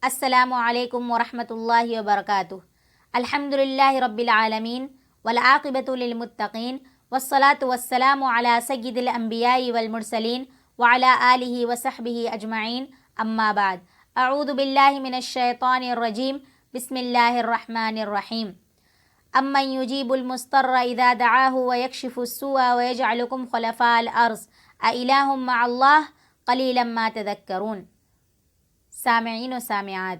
السلام علیکم ورحمۃ اللہ وبرکاتہ۔ الحمد للہ رب العالمین والعاقبۃ للمتقین والصلاة والسلام علی سید الانبیاء والمرسلین وعلی آلہ وصحبہ اجمعین، اما بعد۔ اعوذ باللہ من الشیطان الرجیم، بسم اللہ الرحمن الرحیم۔ امن یجیب المضطر اذا دعاہ ویکشف السوء ویجعلکم خلفاء الارض االہ مع اللہ قلیلا ما تذکرون۔ سامعین و سامعات،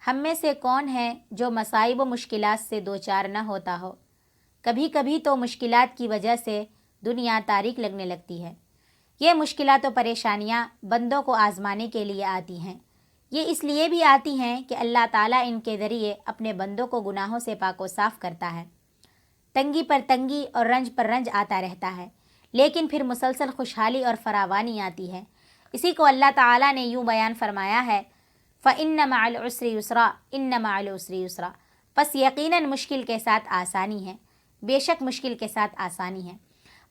ہم میں سے کون ہے جو مصائب و مشکلات سے دوچار نہ ہوتا ہو؟ کبھی کبھی تو مشکلات کی وجہ سے دنیا تاریک لگنے لگتی ہے۔ یہ مشکلات و پریشانیاں بندوں کو آزمانے کے لیے آتی ہیں۔ یہ اس لیے بھی آتی ہیں کہ اللہ تعالیٰ ان کے ذریعے اپنے بندوں کو گناہوں سے پاک و صاف کرتا ہے۔ تنگی پر تنگی اور رنج پر رنج آتا رہتا ہے، لیکن پھر مسلسل خوشحالی اور فراوانی آتی ہے۔ اسی کو اللہ تعالیٰ نے یوں بیان فرمایا ہے، فَإِنَّ مَعَ الْعُسْرِ يُسْرًا إِنَّ مَعَ الْعُسْرِ يُسْرًا۔ پس یقیناً مشکل کے ساتھ آسانی ہے، بے شک مشکل کے ساتھ آسانی ہے۔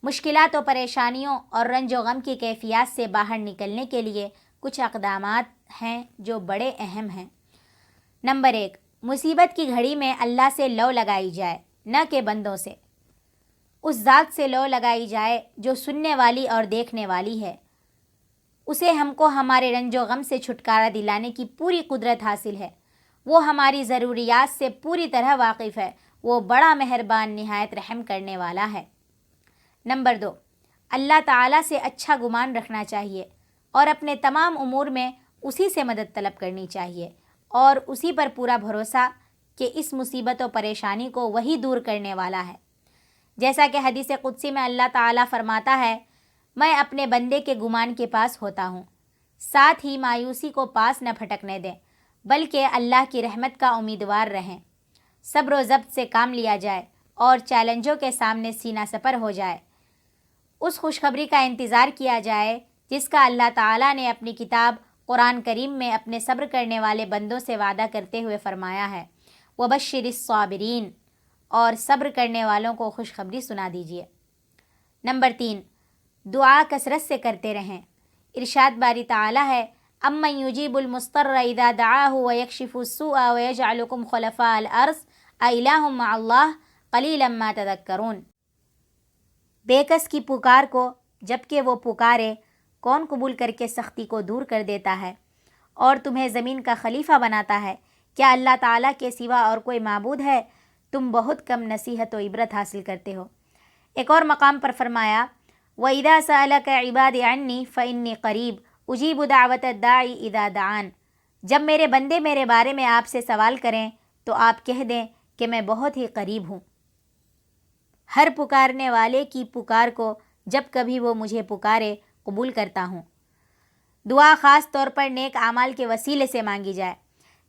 مشکلات و پریشانیوں اور رنج و غم کی کیفیات سے باہر نکلنے کے لیے کچھ اقدامات ہیں جو بڑے اہم ہیں۔ نمبر 1، مصیبت کی گھڑی میں اللہ سے لو لگائی جائے، نہ کہ بندوں سے۔ اس ذات سے لو لگائی جائے جو سننے والی اور دیکھنے والی ہے۔ اسے ہم کو ہمارے رنج و غم سے چھٹکارا دلانے کی پوری قدرت حاصل ہے۔ وہ ہماری ضروریات سے پوری طرح واقف ہے۔ وہ بڑا مہربان، نہایت رحم کرنے والا ہے۔ نمبر 2، اللہ تعالیٰ سے اچھا گمان رکھنا چاہیے اور اپنے تمام امور میں اسی سے مدد طلب کرنی چاہیے، اور اسی پر پورا بھروسہ کہ اس مصیبت و پریشانی کو وہی دور کرنے والا ہے۔ جیسا کہ حدیث قدسی میں اللہ تعالیٰ فرماتا ہے، میں اپنے بندے کے گمان کے پاس ہوتا ہوں، ساتھ ہی مایوسی کو پاس نہ پھٹکنے دیں، بلکہ اللہ کی رحمت کا امیدوار رہیں۔ صبر و ضبط سے کام لیا جائے اور چیلنجوں کے سامنے سینہ سپر ہو جائے۔ اس خوشخبری کا انتظار کیا جائے جس کا اللہ تعالیٰ نے اپنی کتاب قرآن کریم میں اپنے صبر کرنے والے بندوں سے وعدہ کرتے ہوئے فرمایا ہے، وَبَشِّرِ الصَّابِرِينَ، اور صبر کرنے والوں کو خوشخبری سنا دیجیے۔ نمبر 3، دعا کثرت سے کرتے رہیں۔ ارشاد باری تعالیٰ ہے، امن یجیب المضطر اذا دعاہ ویکشف السوء ویجعلکم خلفاء الارض االہ مع اللہ قلیلا ما تذکرون۔ بے کس کی پکار کو جبکہ وہ پکارے، کون قبول کر کے سختی کو دور کر دیتا ہے اور تمہیں زمین کا خلیفہ بناتا ہے؟ کیا اللہ تعالیٰ کے سوا اور کوئی معبود ہے؟ تم بہت کم نصیحت و عبرت حاصل کرتے ہو۔ ایک اور مقام پر فرمایا، وَإِذَا سَأَلَكَ عِبَادِي عَنِّي فَإِنِّي قَرِيبٌ أُجِيبُ دَعْوَةَ الدَّاعِ إِذَا دَعَانِ۔ جب میرے بندے میرے بارے میں آپ سے سوال کریں تو آپ کہہ دیں کہ میں بہت ہی قریب ہوں۔ ہر پکارنے والے کی پکار کو جب کبھی وہ مجھے پکارے قبول کرتا ہوں۔ دعا خاص طور پر نیک اعمال کے وسیلے سے مانگی جائے۔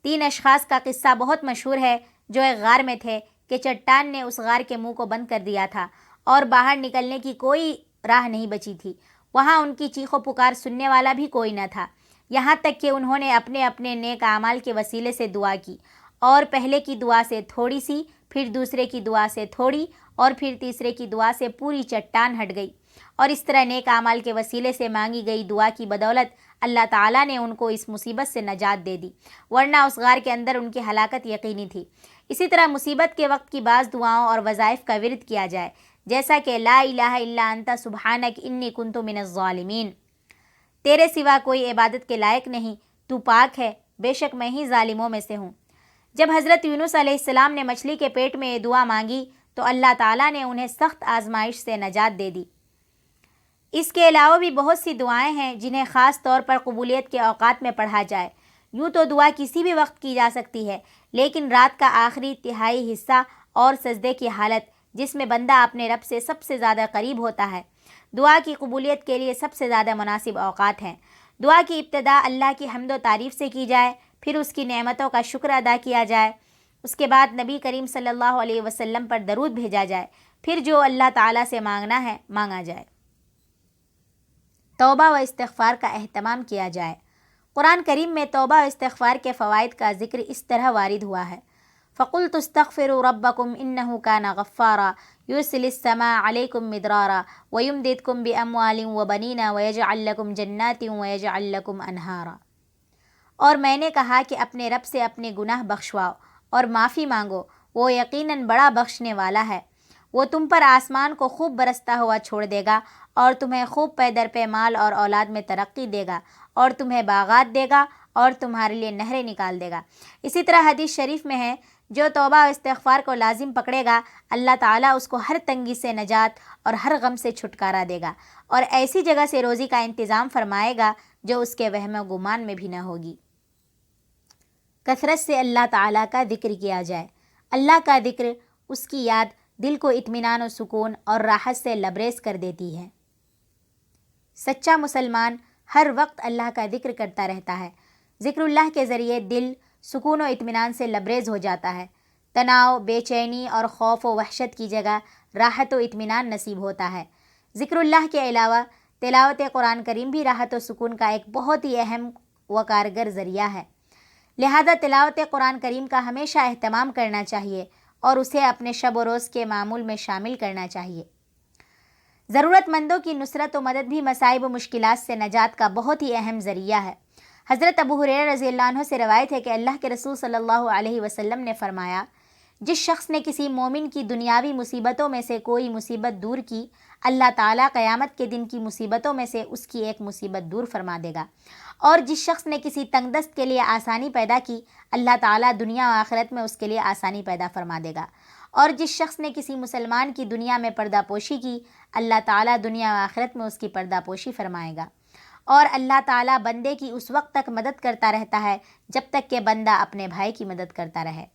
3 اشخاص کا قصہ بہت مشہور ہے جو ایک غار میں تھے کہ چٹان نے اس غار کے منہ کو بند کر دیا تھا اور باہر نکلنے کی کوئی راہ نہیں بچی تھی۔ وہاں ان کی چیخ و پکار سننے والا بھی کوئی نہ تھا، یہاں تک کہ انہوں نے اپنے اپنے نیک اعمال کے وسیلے سے دعا کی، اور پہلے کی دعا سے تھوڑی سی، پھر دوسرے کی دعا سے تھوڑی، اور پھر تیسرے کی دعا سے پوری چٹان ہٹ گئی، اور اس طرح نیک اعمال کے وسیلے سے مانگی گئی دعا کی بدولت اللہ تعالیٰ نے ان کو اس مصیبت سے نجات دے دی، ورنہ اس غار کے اندر ان کی ہلاکت یقینی تھی۔ اسی طرح مصیبت کے وقت کی بعض دعاؤں اور وظائف کا ورد کیا جائے، جیسا کہ لا الہ الا انت سبحانک انی کنت من الظالمین۔ تیرے سوا کوئی عبادت کے لائق نہیں، تو پاک ہے، بے شک میں ہی ظالموں میں سے ہوں۔ جب حضرت یونس علیہ السلام نے مچھلی کے پیٹ میں یہ دعا مانگی تو اللہ تعالیٰ نے انہیں سخت آزمائش سے نجات دے دی۔ اس کے علاوہ بھی بہت سی دعائیں ہیں جنہیں خاص طور پر قبولیت کے اوقات میں پڑھا جائے۔ یوں تو دعا کسی بھی وقت کی جا سکتی ہے، لیکن رات کا آخری تہائی حصہ اور سجدے کی حالت جس میں بندہ اپنے رب سے سب سے زیادہ قریب ہوتا ہے، دعا کی قبولیت کے لیے سب سے زیادہ مناسب اوقات ہیں۔ دعا کی ابتدا اللہ کی حمد و تعریف سے کی جائے، پھر اس کی نعمتوں کا شکر ادا کیا جائے، اس کے بعد نبی کریم صلی اللہ علیہ وسلم پر درود بھیجا جائے، پھر جو اللہ تعالیٰ سے مانگنا ہے مانگا جائے۔ توبہ و استغفار کا اہتمام کیا جائے۔ قرآن کریم میں توبہ و استغفار کے فوائد کا ذکر اس طرح وارد ہوا ہے، فَقُلْتُ اسْتَغْفِرُوا رَبَّكُمْ إِنَّهُ كَانَ غَفَّارًا يُرْسِلِ السَّمَاءَ عَلَيْكُمْ مِدْرَارًا وَيُمْدِدْكُمْ بِأَمْوَالٍ وَبَنِينَ وَيَجْعَلْ لَكُمْ جَنَّاتٍ وَيَجْعَلْ لَكُمْ أَنْهَارًا۔ اور میں نے کہا کہ اپنے رب سے اپنے گناہ بخشواؤ اور معافی مانگو، وہ یقیناً بڑا بخشنے والا ہے۔ وہ تم پر آسمان کو خوب برستا ہوا چھوڑ دے گا اور تمہیں خوب پے در پے مال اور اولاد میں ترقی دے گا اور تمہیں باغات دے گا اور تمہارے لیے نہریں نکال دے گا۔ اسی طرح حدیث شریف میں ہے، جو توبہ و استغفار کو لازم پکڑے گا اللہ تعالیٰ اس کو ہر تنگی سے نجات اور ہر غم سے چھٹکارا دے گا اور ایسی جگہ سے روزی کا انتظام فرمائے گا جو اس کے وہم و گمان میں بھی نہ ہوگی۔ کثرت سے اللہ تعالیٰ کا ذکر کیا جائے۔ اللہ کا ذکر، اس کی یاد دل کو اطمینان و سکون اور راحت سے لبریز کر دیتی ہے۔ سچا مسلمان ہر وقت اللہ کا ذکر کرتا رہتا ہے۔ ذکر اللہ کے ذریعے دل سکون و اطمینان سے لبریز ہو جاتا ہے۔ تناؤ، بے چینی اور خوف و وحشت کی جگہ راحت و اطمینان نصیب ہوتا ہے۔ ذکر اللہ کے علاوہ تلاوت قرآن کریم بھی راحت و سکون کا ایک بہت ہی اہم و کارگر ذریعہ ہے۔ لہذا تلاوت قرآن کریم کا ہمیشہ اہتمام کرنا چاہیے اور اسے اپنے شب و روز کے معمول میں شامل کرنا چاہیے۔ ضرورت مندوں کی نصرت و مدد بھی مصائب و مشکلات سے نجات کا بہت ہی اہم ذریعہ ہے۔ حضرت ابو ہریرہ رضی اللہ عنہ سے روایت ہے کہ اللہ کے رسول صلی اللہ علیہ وسلم نے فرمایا، جس شخص نے کسی مومن کی دنیاوی مصیبتوں میں سے کوئی مصیبت دور کی، اللہ تعالیٰ قیامت کے دن کی مصیبتوں میں سے اس کی ایک مصیبت دور فرما دے گا۔ اور جس شخص نے کسی تنگ دست کے لیے آسانی پیدا کی، اللہ تعالیٰ دنیا و آخرت میں اس کے لیے آسانی پیدا فرما دے گا۔ اور جس شخص نے کسی مسلمان کی دنیا میں پردہ پوشی کی، اللہ تعالیٰ دنیا و آخرت میں اس کی پردہ پوشی فرمائے گا۔ اور اللہ تعالیٰ بندے کی اس وقت تک مدد کرتا رہتا ہے جب تک کہ بندہ اپنے بھائی کی مدد کرتا رہے۔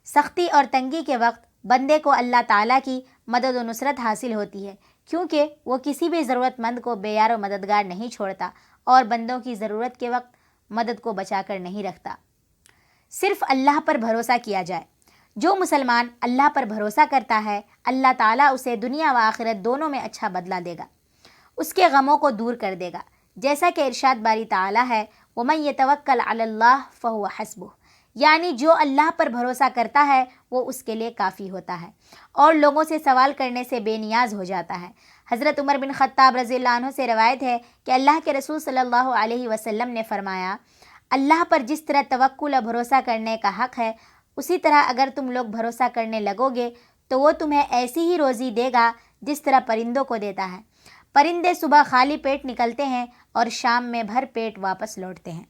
سختی اور تنگی کے وقت بندے کو اللہ تعالیٰ کی مدد و نصرت حاصل ہوتی ہے، کیونکہ وہ کسی بھی ضرورت مند کو بے یار و مددگار نہیں چھوڑتا اور بندوں کی ضرورت کے وقت مدد کو بچا کر نہیں رکھتا۔ صرف اللہ پر بھروسہ کیا جائے۔ جو مسلمان اللہ پر بھروسہ کرتا ہے، اللہ تعالیٰ اسے دنیا و آخرت دونوں میں اچھا بدلہ دے گا، اس کے غموں کو دور کر دے گا۔ جیسا کہ ارشاد باری تعالیٰ ہے، وَمَن يَتَوَكَّلْ عَلَى اللَّهِ فَهُوَ حَسْبُهُ، یعنی جو اللہ پر بھروسہ کرتا ہے وہ اس کے لیے کافی ہوتا ہے اور لوگوں سے سوال کرنے سے بے نیاز ہو جاتا ہے۔ حضرت عمر بن خطاب رضی اللہ عنہ سے روایت ہے کہ اللہ کے رسول صلی اللہ علیہ وسلم نے فرمایا، اللہ پر جس طرح توکل و بھروسہ کرنے کا حق ہے، اسی طرح اگر تم لوگ بھروسہ کرنے لگو گے تو وہ تمہیں ایسی ہی روزی دے گا جس طرح پرندوں کو دیتا ہے۔ پرندے صبح خالی پیٹ نکلتے ہیں اور شام میں بھر پیٹ واپس لوٹتے ہیں۔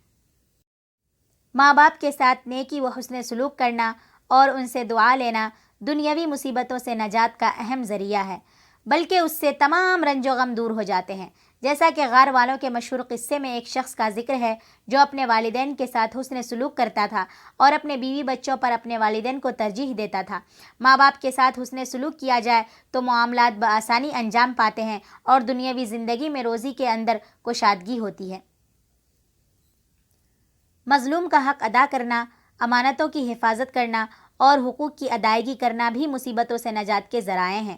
ماں باپ کے ساتھ نیکی و حسن سلوک کرنا اور ان سے دعا لینا دنیاوی مصیبتوں سے نجات کا اہم ذریعہ ہے، بلکہ اس سے تمام رنج و غم دور ہو جاتے ہیں۔ جیسا کہ غار والوں کے مشہور قصے میں ایک شخص کا ذکر ہے جو اپنے والدین کے ساتھ حسن سلوک کرتا تھا اور اپنے بیوی بچوں پر اپنے والدین کو ترجیح دیتا تھا۔ ماں باپ کے ساتھ حسن سلوک کیا جائے تو معاملات بآسانی انجام پاتے ہیں اور دنیاوی زندگی میں روزی کے اندر کشادگی ہوتی ہے۔ مظلوم کا حق ادا کرنا، امانتوں کی حفاظت کرنا اور حقوق کی ادائیگی کرنا بھی مصیبتوں سے نجات کے ذرائع ہیں۔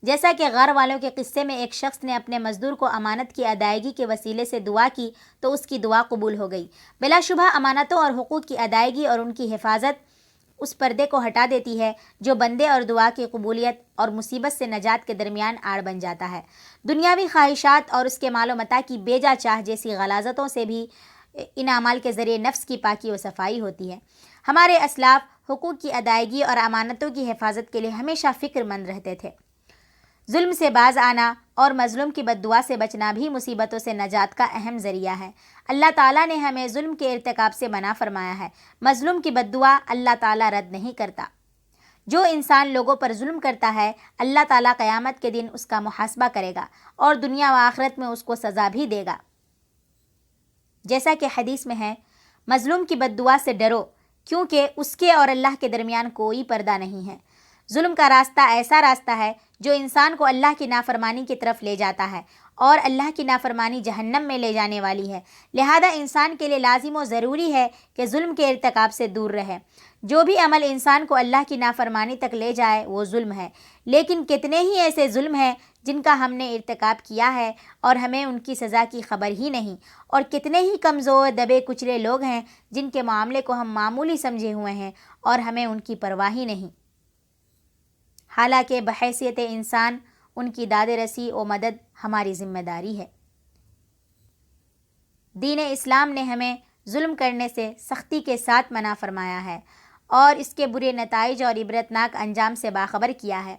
جیسا کہ غار والوں کے قصے میں ایک شخص نے اپنے مزدور کو امانت کی ادائیگی کے وسیلے سے دعا کی تو اس کی دعا قبول ہو گئی۔ بلا شبہ امانتوں اور حقوق کی ادائیگی اور ان کی حفاظت اس پردے کو ہٹا دیتی ہے جو بندے اور دعا کی قبولیت اور مصیبت سے نجات کے درمیان آڑ بن جاتا ہے۔ دنیاوی خواہشات اور اس کے مال و متاع کی بیجا چاہ جیسی غلاظتوں سے بھی ان اعمال کے ذریعے نفس کی پاکی و صفائی ہوتی ہے۔ ہمارے اسلاف حقوق کی ادائیگی اور امانتوں کی حفاظت کے لیے ہمیشہ فکر مند رہتے تھے۔ ظلم سے باز آنا اور مظلوم کی بد دعا سے بچنا بھی مصیبتوں سے نجات کا اہم ذریعہ ہے۔ اللہ تعالیٰ نے ہمیں ظلم کے ارتکاب سے منع فرمایا ہے۔ مظلوم کی بد دعا اللہ تعالیٰ رد نہیں کرتا۔ جو انسان لوگوں پر ظلم کرتا ہے، اللہ تعالیٰ قیامت کے دن اس کا محاسبہ کرے گا اور دنیا و آخرت میں اس کو سزا بھی دے گا۔ جیسا کہ حدیث میں ہے، مظلوم کی بد دعا سے ڈرو کیونکہ اس کے اور اللہ کے درمیان کوئی پردہ نہیں ہے۔ ظلم کا راستہ ایسا راستہ ہے جو انسان کو اللہ کی نافرمانی کی طرف لے جاتا ہے اور اللہ کی نافرمانی جہنم میں لے جانے والی ہے۔ لہذا انسان کے لیے لازم و ضروری ہے کہ ظلم کے ارتکاب سے دور رہے۔ جو بھی عمل انسان کو اللہ کی نافرمانی تک لے جائے وہ ظلم ہے، لیکن کتنے ہی ایسے ظلم ہیں جن کا ہم نے ارتکاب کیا ہے اور ہمیں ان کی سزا کی خبر ہی نہیں، اور کتنے ہی کمزور دبے کچلے لوگ ہیں جن کے معاملے کو ہم معمولی سمجھے ہوئے ہیں اور ہمیں ان کی پرواہ ہی نہیں، حالانکہ بحیثیت انسان ان کی داد رسی و مدد ہماری ذمہ داری ہے۔ دین اسلام نے ہمیں ظلم کرنے سے سختی کے ساتھ منع فرمایا ہے اور اس کے برے نتائج اور عبرتناک انجام سے باخبر کیا ہے۔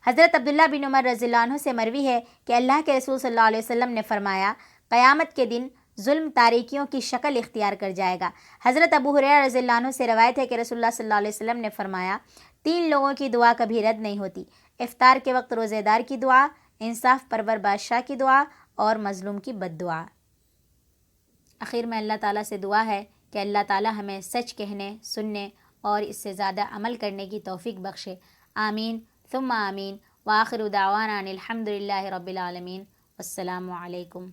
حضرت عبداللہ بن عمر رضی اللہ عنہ سے مروی ہے کہ اللہ کے رسول صلی اللہ علیہ وسلم نے فرمایا، قیامت کے دن ظلم تاریکیوں کی شکل اختیار کر جائے گا۔ حضرت ابو ہریرہ رضی اللہ عنہ سے روایت ہے کہ رسول اللہ صلی اللہ علیہ وسلم نے فرمایا، 3 لوگوں کی دعا کبھی رد نہیں ہوتی: افطار کے وقت روزہ دار کی دعا، انصاف پرور بادشاہ کی دعا اور مظلوم کی بد دعا۔ آخر میں اللہ تعالیٰ سے دعا ہے کہ اللہ تعالیٰ ہمیں سچ کہنے، سننے اور اس سے زیادہ عمل کرنے کی توفیق بخشے۔ آمین ثم آمین۔ وآخر دعوانا ان الحمد للہ رب العالمین۔ السلام علیکم۔